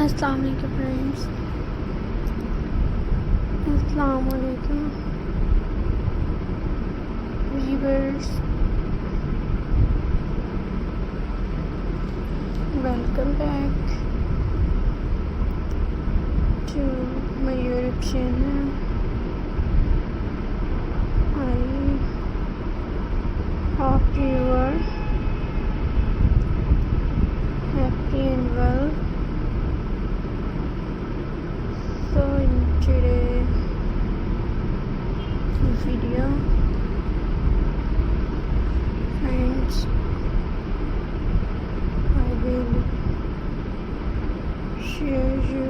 अस्सलाम वालेकुम फ्रेंड्स, अस्सलाम वालेकुम viewers, welcome back to my YouTube channel. I hope you are happy and well. So in today's video, friends, I will share you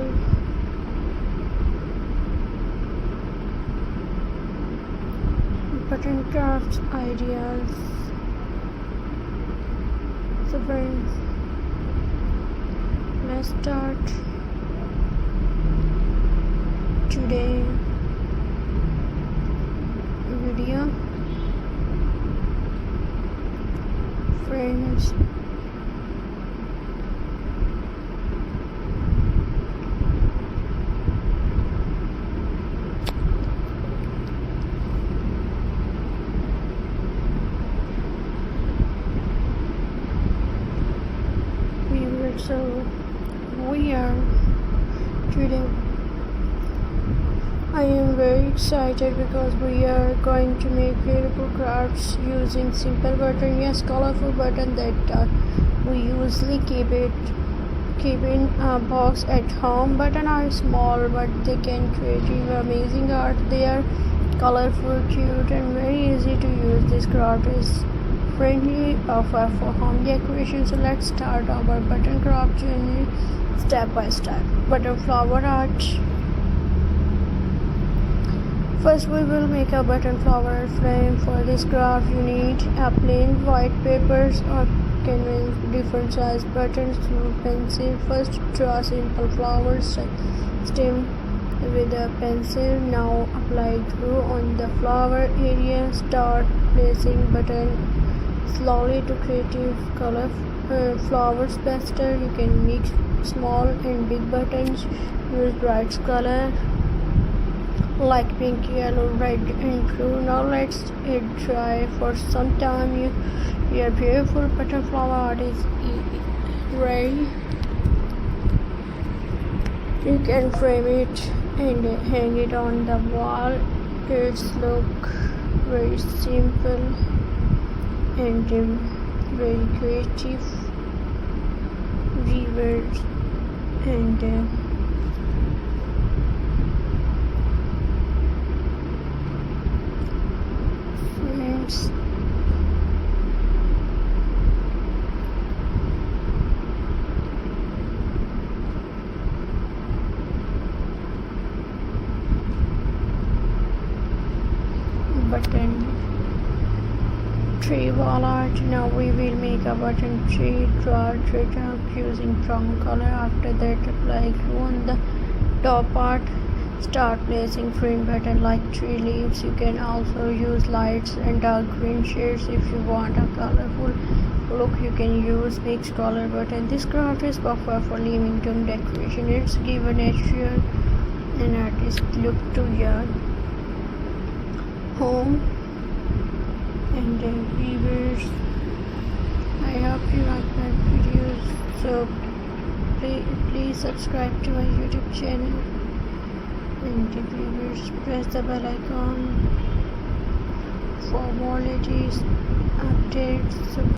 button craft ideas. So friends, let's start today video. Friends, so we are today. I am very excited because we are going to make beautiful crafts using simple button, yes, colorful button that we usually keep in a box at home. Button are small, but they can create amazing art. They are colorful, cute, and very easy to use. This craft is friendly for home decoration. So let's start our button craft journey step by step. Button flower art. First we will make a button flower frame. For this craft you need a plain white papers or canvas, different size buttons through pencil. First draw simple flower stem with a pencil. Now apply glue on the flower area. Start placing button slowly to creative color flowers faster. You can mix small and big buttons. Use bright color like pink, yellow, red, and blue. Now let's it dry for some time. Your beautiful button flower art is ready. You can frame it and hang it on the wall. It's look very simple and very creative. Viewers and friends, button tree wall art. Now we will make a button tree. Draw a tree trunk using brown color. After that apply glue on the top part. Start placing frame button like tree leaves. You can also use lights and dark green shades. If you want a colorful look, you can use mixed color button. This craft is perfect for living room decoration. It's give a natural and artistic look to your home. And viewers, I hope you like my videos, so please subscribe to my YouTube channel, and viewers, press the bell icon for more latest updates. So